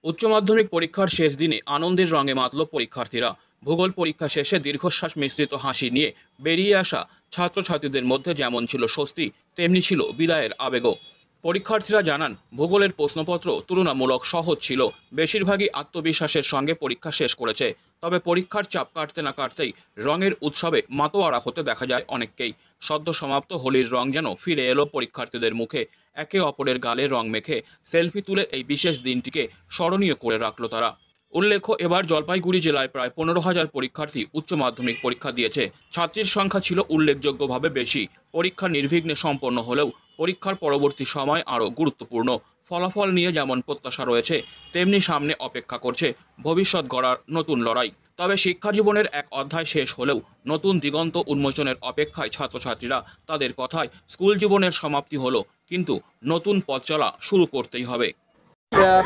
উচ্চ মাধ্যমিক পরীক্ষার শেষ দিনে আনন্দের রঙে মাতল পরীক্ষার্থীরা। ভূগোল পরীক্ষা শেষে দীর্ঘশ্বাস মিশ্রিত হাসি নিয়ে বেরিয়ে আসা ছাত্রছাত্রীদের মধ্যে যেমন ছিল স্বস্তি, তেমনি ছিল বিদায়ের আবেগও। পরীক্ষার্থীরা জানান, ভূগোলের প্রশ্নপত্র তুলনামূলক সহজ ছিল, বেশিরভাগই আত্মবিশ্বাসের সঙ্গে পরীক্ষা শেষ করেছে। তবে পরীক্ষার চাপ কাটতে না কাটতেই রঙের উৎসবে মাতোয়ারা হতে দেখা যায় অনেককেই। সদ্য সমাপ্ত হোলির রং যেন ফিরে এলো পরীক্ষার্থীদের মুখে। একে অপরের গালে রং মেখে সেলফি তুলে এই বিশেষ দিনটিকে স্মরণীয় করে রাখল তারা। উল্লেখ্য, এবার জলপাইগুড়ি জেলায় প্রায় 15,000 পরীক্ষার্থী উচ্চ মাধ্যমিক পরীক্ষা দিয়েছে। ছাত্রীর সংখ্যা ছিল উল্লেখযোগ্যভাবে বেশি। পরীক্ষা নির্বিঘ্নে সম্পন্ন হলেও পরীক্ষার পরবর্তী সময় আরও গুরুত্বপূর্ণ। ফলাফল নিয়ে যেমন প্রত্যাশা রয়েছে, তেমনি সামনে অপেক্ষা করছে ভবিষ্যৎ গড়ার নতুন লড়াই। তবে শিক্ষা জীবনের এক অধ্যায় শেষ হলেও নতুন দিগন্ত উন্মোচনের অপেক্ষায় ছাত্রছাত্রীরা। তাদের কথায়, স্কুল জীবনের সমাপ্তি হলো, কিন্তু নতুন পথ চলা শুরু করতেই হবে।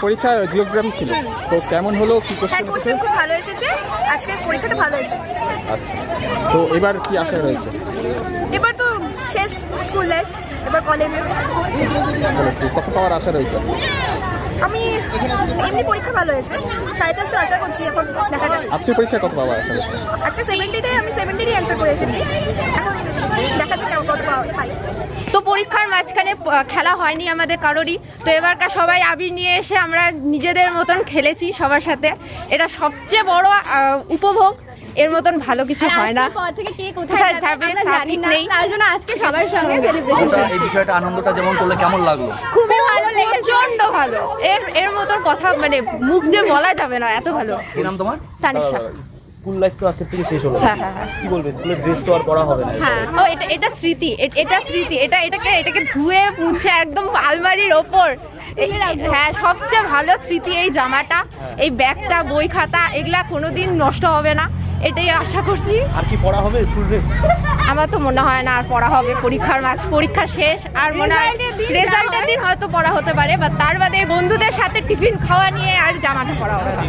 পরীক্ষা জিওগ্রাফি ছিল, তো কেমন হলো? কি কোশ্চেন খুব ভালো এসেছে, আজকের পরীক্ষাটা ভালো হয়েছে। আচ্ছা, তো এবার কি আশা রয়েছে? এবার তো শেষ স্কুল লাইফ, এবার কলেজে। কত পাওয়ার আশা রয়েছে? আমি এমনি পরীক্ষা ভালো হয়েছে, 450 আশা করছি, এখন দেখা যাক। আজকের পরীক্ষায় কত পাওয়ার আশা রয়েছে? আজকে 70-তে আমি 70-ই অ্যান্সার করে এসেছি, এখন দেখা যাক কত পাই। তো পরীক্ষার মাঝখানে খেলা হয়নি আমাদের কারোরই, তো এবারকার সবাই আবির নিয়ে এসে আমরা নিজেদের মতন খেলেছি সবার সাথে। এটা সবচেয়ে বড় উপভোগ, এর মতন ভালো কিছু হয় না। কোথায় যাবে ঠিক নেই, তার জন্য আজকে সবার সঙ্গে সেলিব্রেশন। এই বিষয়টা আনন্দটা যেমন করলে কেমন লাগলো? খুবই ভালো লেগেছে, প্রচন্ড ভালো। এর মতন কথা মানে মুখ দিয়ে বলা যাবে না, এত ভালো। কি নাম তোমার? তানিশা। স্কুল লাইফ তো আজকে থেকে শেষ হলো, কি বলবে? স্কুলের ড্রেস তো আর পরা হবে না। হ্যাঁ, ও এটা স্মৃতি, এটা স্মৃতি, এটাকে ধুয়ে মুছে একদম আলমারির ওপর। হ্যাঁ, সবচেয়ে ভালো স্মৃতি এই জামাটা, এই ব্যাগটা, বই খাতা, এগুলা কোনোদিন নষ্ট হবে না, এটাই আশা করছি। আর কি পড়া হবে স্কুল ড্রেস? আমার তো মনে হয় না আর পড়া হবে। পরীক্ষা শেষ, আর মনে হয় রেজাল্টের দিন হয়তো পড়া হতে পারে, বা তার বাদে বন্ধুদের সাথে টিফিন খাওয়া নিয়ে আর জামাটা পড়া হবে না।